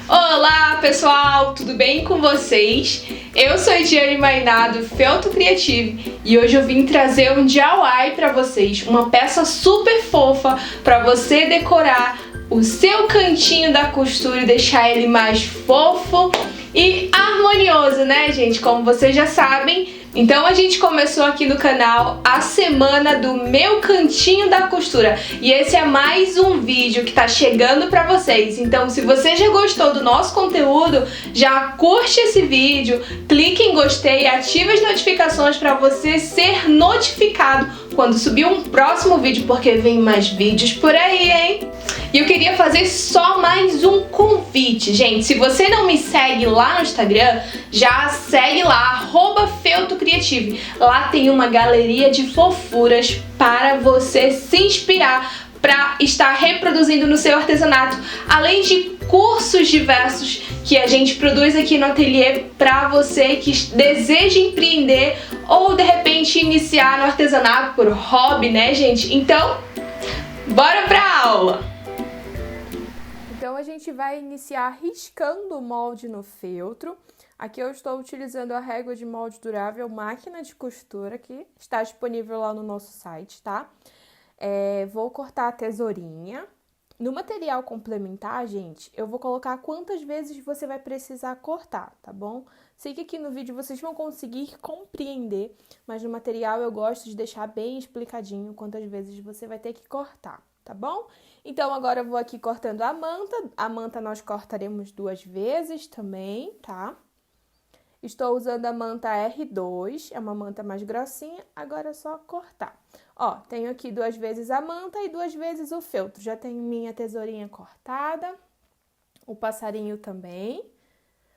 Olá pessoal, tudo bem com vocês? Eu sou a Ediane Mainado, Feltro Creative, e hoje eu vim trazer um DIY para vocês, uma peça super fofa para você decorar o seu cantinho da costura e deixar ele mais fofo e harmonioso, né, gente? Como vocês já sabem, então a gente começou aqui no canal a semana do meu cantinho da costura e esse é mais um vídeo que tá chegando pra vocês. Então se você já gostou do nosso conteúdo, já curte esse vídeo, clique em gostei e ative as notificações para você ser notificado quando subir um próximo vídeo, porque vem mais vídeos por aí, hein? E eu queria fazer só mais um convite, gente. Se você não me segue lá no Instagram, já segue lá, @FeltroCreative. Lá tem uma galeria de fofuras para você se inspirar para estar reproduzindo no seu artesanato, além de cursos diversos que a gente produz aqui no ateliê para você que deseja empreender ou de repente iniciar no artesanato por hobby, né, gente? Então, bora pra aula! Então a gente vai iniciar riscando o molde no feltro. Aqui eu estou utilizando a régua de molde durável máquina de costura, que está disponível lá no nosso site, tá? Vou cortar a tesourinha. No material complementar, gente, eu vou colocar quantas vezes você vai precisar cortar, tá bom? Sei que aqui no vídeo vocês vão conseguir compreender, mas no material eu gosto de deixar bem explicadinho quantas vezes você vai ter que cortar, tá bom? Então, agora eu vou aqui cortando a manta. A manta nós cortaremos 2 vezes também, tá? Estou usando a manta R2, é uma manta mais grossinha, agora é só cortar. Ó, tenho aqui 2 vezes a manta e 2 vezes o feltro. Já tenho minha tesourinha cortada, o passarinho também.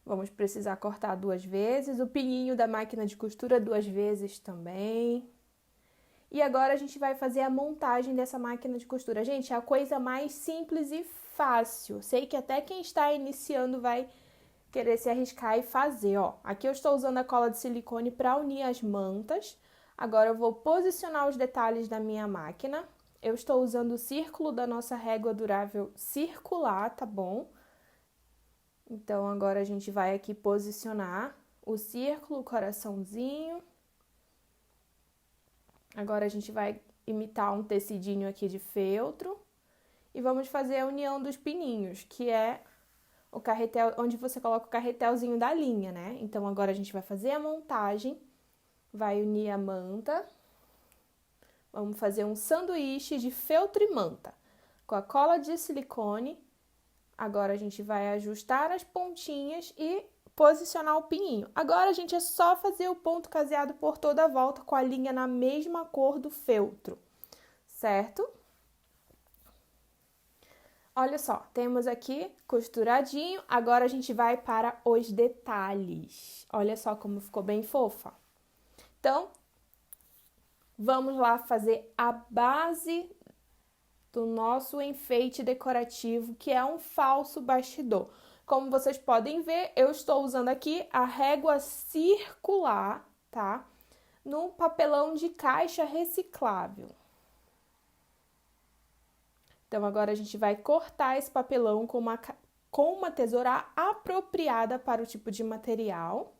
Vamos precisar cortar 2 vezes. O pininho da máquina de costura 2 vezes também. E agora a gente vai fazer a montagem dessa máquina de costura. Gente, é a coisa mais simples e fácil. Sei que até quem está iniciando vai querer se arriscar e fazer, ó. Aqui eu estou usando a cola de silicone para unir as mantas. Agora eu vou posicionar os detalhes da minha máquina. Eu estou usando o círculo da nossa régua durável circular, tá bom? Então agora a gente vai aqui posicionar o círculo, o coraçãozinho. Agora a gente vai imitar um tecidinho aqui de feltro e vamos fazer a união dos pininhos, que é o carretel, onde você coloca o carretelzinho da linha, né? Então agora a gente vai fazer a montagem, vai unir a manta, vamos fazer um sanduíche de feltro e manta com a cola de silicone. Agora a gente vai ajustar as pontinhas e posicionar o pininho. Agora, gente, é só fazer o ponto caseado por toda a volta com a linha na mesma cor do feltro, certo? Olha só, temos aqui costuradinho. Agora a gente vai para os detalhes. Olha só como ficou bem fofa. Então, vamos lá fazer a base do nosso enfeite decorativo, que é um falso bastidor. Como vocês podem ver, eu estou usando aqui a régua circular, tá? No papelão de caixa reciclável. Então, agora a gente vai cortar esse papelão com uma tesoura apropriada para o tipo de material,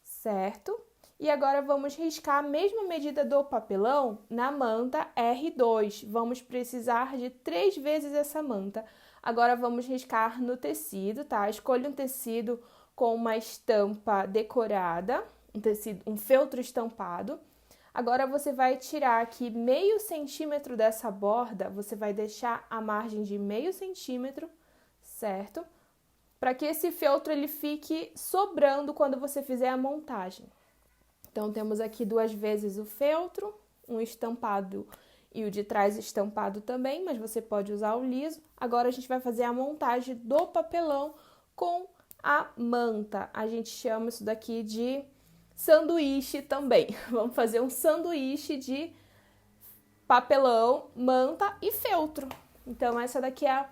certo? E agora vamos riscar a mesma medida do papelão na manta R2. Vamos precisar de 3 vezes essa manta. Agora vamos riscar no tecido, tá? Escolha um tecido com uma estampa decorada, um feltro estampado. Agora você vai tirar aqui meio centímetro dessa borda, você vai deixar a margem de meio centímetro, certo? Para que esse feltro ele fique sobrando quando você fizer a montagem. Então, temos aqui 2 vezes o feltro, um estampado e o de trás estampado também, mas você pode usar o liso. Agora, a gente vai fazer a montagem do papelão com a manta. A gente chama isso daqui de sanduíche também. Vamos fazer um sanduíche de papelão, manta e feltro. Então, essa daqui é a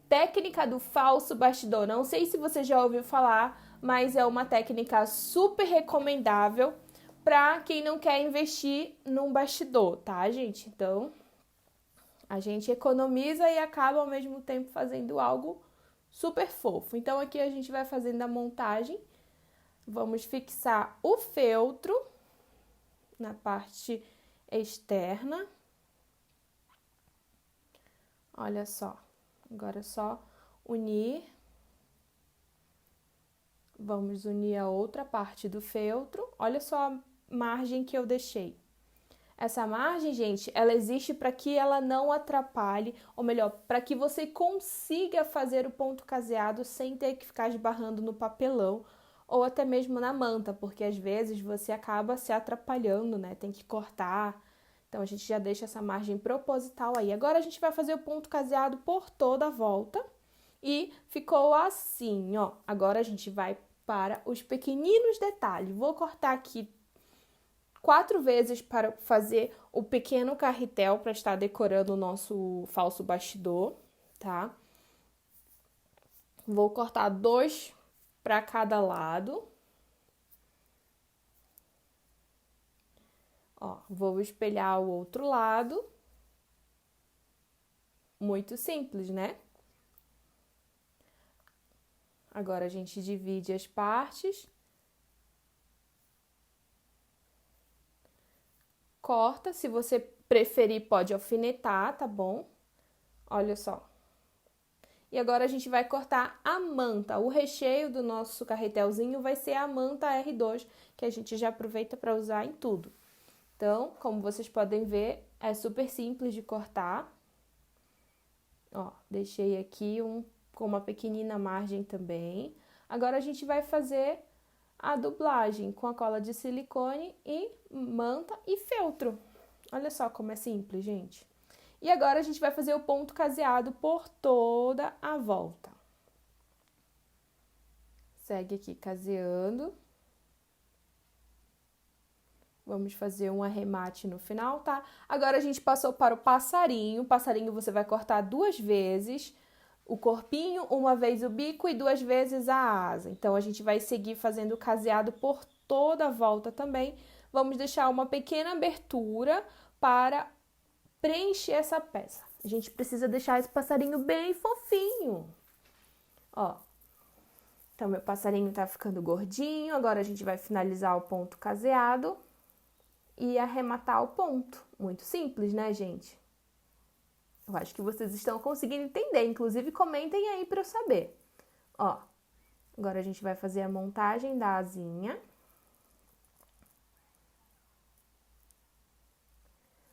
técnica do falso bastidor. Não sei se você já ouviu falar, mas é uma técnica super recomendável para quem não quer investir num bastidor, tá, gente? Então, a gente economiza e acaba ao mesmo tempo fazendo algo super fofo. Então, aqui a gente vai fazendo a montagem. Vamos fixar o feltro na parte externa. Olha só, agora é só unir. Vamos unir a outra parte do feltro. Olha só a margem que eu deixei. Essa margem, gente, ela existe para que ela não atrapalhe, ou melhor, para que você consiga fazer o ponto caseado sem ter que ficar esbarrando no papelão ou até mesmo na manta, porque às vezes você acaba se atrapalhando, né? Tem que cortar. Então, a gente já deixa essa margem proposital aí. Agora, a gente vai fazer o ponto caseado por toda a volta e ficou assim, ó. Agora, a gente vai para os pequeninos detalhes. Vou cortar aqui 4 vezes para fazer o pequeno carretel para estar decorando o nosso falso bastidor, tá? Vou cortar 2 para cada lado. Ó, vou espelhar o outro lado. Muito simples, né? Agora a gente divide as partes. Corta, se você preferir pode alfinetar, tá bom? Olha só. E agora a gente vai cortar a manta. O recheio do nosso carretelzinho vai ser a manta R2, que a gente já aproveita para usar em tudo. Então, como vocês podem ver, é super simples de cortar. Ó, deixei aqui com uma pequenina margem também. Agora a gente vai fazer a dublagem com a cola de silicone e manta e feltro. Olha só como é simples, gente. E agora a gente vai fazer o ponto caseado por toda a volta. Segue aqui caseando. Vamos fazer um arremate no final, tá? Agora a gente passou para o passarinho. O passarinho você vai cortar 2 vezes o corpinho, 1 vez o bico e 2 vezes a asa. Então, a gente vai seguir fazendo o caseado por toda a volta também. Vamos deixar uma pequena abertura para preencher essa peça. A gente precisa deixar esse passarinho bem fofinho. Ó. Então, meu passarinho tá ficando gordinho. Agora, a gente vai finalizar o ponto caseado e arrematar o ponto. Muito simples, né, gente? Eu acho que vocês estão conseguindo entender. Inclusive, comentem aí para eu saber. Ó, agora a gente vai fazer a montagem da asinha.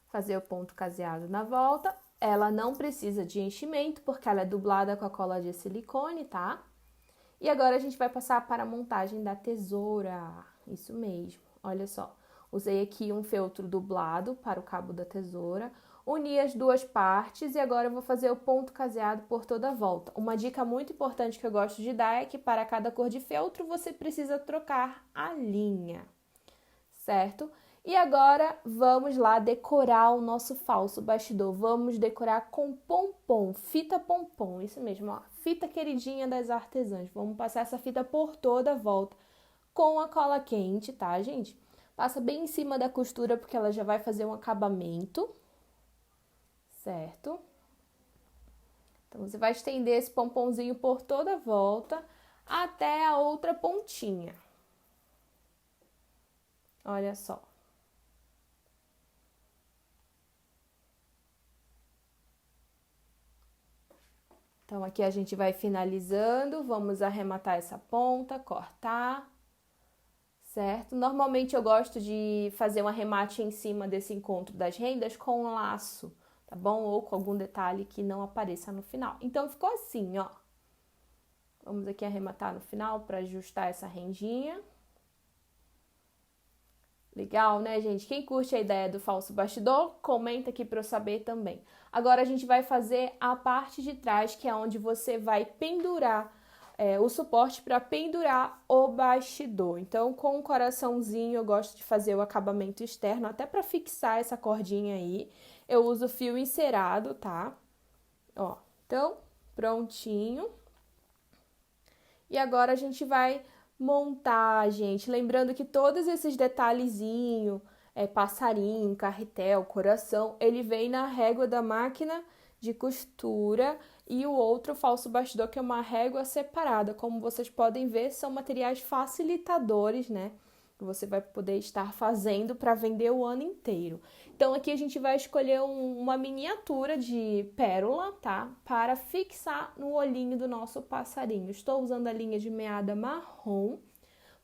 Fazer o ponto caseado na volta. Ela não precisa de enchimento, porque ela é dublada com a cola de silicone, tá? E agora a gente vai passar para a montagem da tesoura. Isso mesmo, olha só. Usei aqui um feltro dublado para o cabo da tesoura. Uni as 2 partes e agora eu vou fazer o ponto caseado por toda a volta. Uma dica muito importante que eu gosto de dar é que para cada cor de feltro você precisa trocar a linha, certo? E agora vamos lá decorar o nosso falso bastidor. Vamos decorar com pompom, fita pompom, isso mesmo, ó, fita queridinha das artesãs. Vamos passar essa fita por toda a volta com a cola quente, tá, gente? Passa bem em cima da costura porque ela já vai fazer um acabamento. Certo? Então, você vai estender esse pomponzinho por toda a volta até a outra pontinha. Olha só. Então, aqui a gente vai finalizando. Vamos arrematar essa ponta, cortar. Certo? Normalmente eu gosto de fazer um arremate em cima desse encontro das rendas com um laço, tá bom? Ou com algum detalhe que não apareça no final. Então, ficou assim, ó. Vamos aqui arrematar no final para ajustar essa rendinha. Legal, né, gente? Quem curte a ideia do falso bastidor, comenta aqui para eu saber também. Agora, a gente vai fazer a parte de trás, que é onde você vai pendurar o suporte para pendurar o bastidor. Então, com um coraçãozinho, eu gosto de fazer o acabamento externo, até para fixar essa cordinha aí. Eu uso fio encerado, tá? Ó, então, prontinho. E agora a gente vai montar, gente. Lembrando que todos esses detalhezinhos, passarinho, carretel, coração, ele vem na régua da máquina de costura e o outro falso bastidor, que é uma régua separada. Como vocês podem ver, são materiais facilitadores, né? Que você vai poder estar fazendo para vender o ano inteiro. Então aqui a gente vai escolher uma miniatura de pérola, tá? Para fixar no olhinho do nosso passarinho. Estou usando a linha de meada marrom,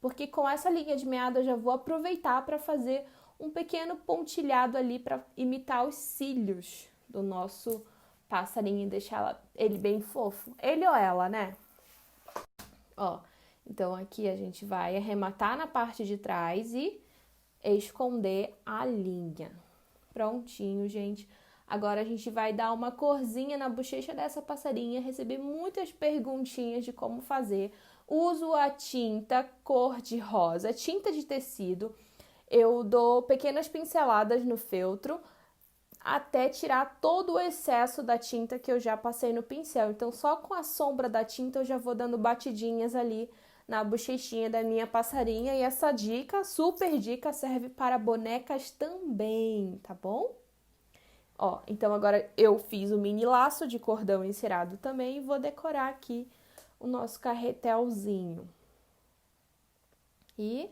porque com essa linha de meada eu já vou aproveitar para fazer um pequeno pontilhado ali para imitar os cílios do nosso passarinho e deixar ele bem fofo. Ele ou ela, né? Ó, então aqui a gente vai arrematar na parte de trás e esconder a linha. Prontinho, gente. Agora a gente vai dar uma corzinha na bochecha dessa passarinha. Recebi muitas perguntinhas de como fazer. Uso a tinta cor de rosa, tinta de tecido. Eu dou pequenas pinceladas no feltro até tirar todo o excesso da tinta que eu já passei no pincel. Então, só com a sombra da tinta eu já vou dando batidinhas ali na bochechinha da minha passarinha. E essa dica, super dica, serve para bonecas também, tá bom? Ó, então agora eu fiz o mini laço de cordão encerado também e vou decorar aqui o nosso carretelzinho. E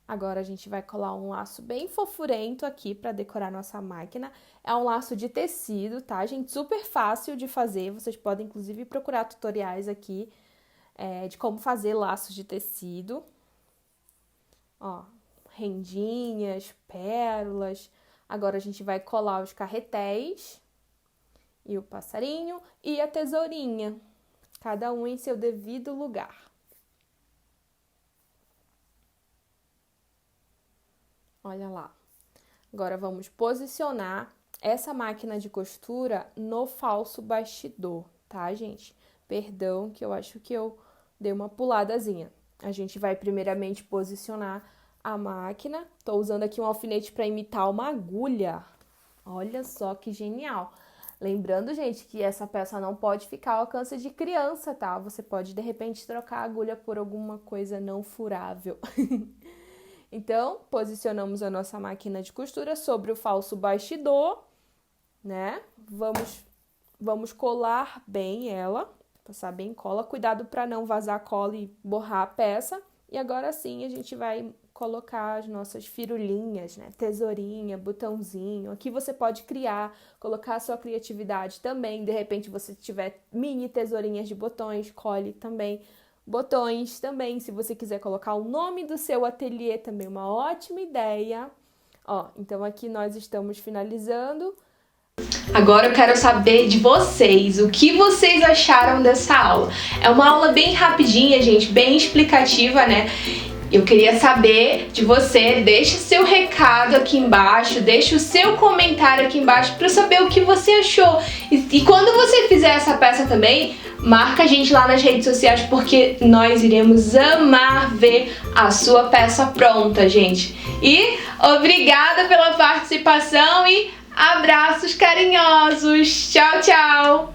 agora a gente vai colar um laço bem fofurento aqui para decorar nossa máquina. É um laço de tecido, tá, gente? Super fácil de fazer. Vocês podem, inclusive, procurar tutoriais aqui de como fazer laços de tecido. Ó, rendinhas, pérolas. Agora a gente vai colar os carretéis e o passarinho e a tesourinha. Cada um em seu devido lugar. Olha lá. Agora vamos posicionar essa máquina de costura no falso bastidor, tá, gente? Perdão, que eu acho que eu dei uma puladazinha. A gente vai primeiramente posicionar a máquina. Tô usando aqui um alfinete para imitar uma agulha. Olha só que genial. Lembrando, gente, que essa peça não pode ficar ao alcance de criança, tá? Você pode, de repente, trocar a agulha por alguma coisa não furável. Então, posicionamos a nossa máquina de costura sobre o falso bastidor, né? Vamos colar bem ela, passar bem cola. Cuidado para não vazar cola e borrar a peça. E agora sim a gente vai colocar as nossas firulinhas, né? Tesourinha, botãozinho. Aqui você pode criar, colocar a sua criatividade também. De repente você tiver mini tesourinhas de botões, cole também. Botões também, se você quiser colocar o nome do seu ateliê, também uma ótima ideia. Ó, então aqui nós estamos finalizando. Agora eu quero saber de vocês, o que vocês acharam dessa aula? É uma aula bem rapidinha, gente, bem explicativa, né? Eu queria saber de você, deixa seu recado aqui embaixo, deixa o seu comentário aqui embaixo para eu saber o que você achou. E quando você fizer essa peça também, marca a gente lá nas redes sociais, porque nós iremos amar ver a sua peça pronta, gente. E obrigada pela participação e abraços carinhosos. Tchau, tchau!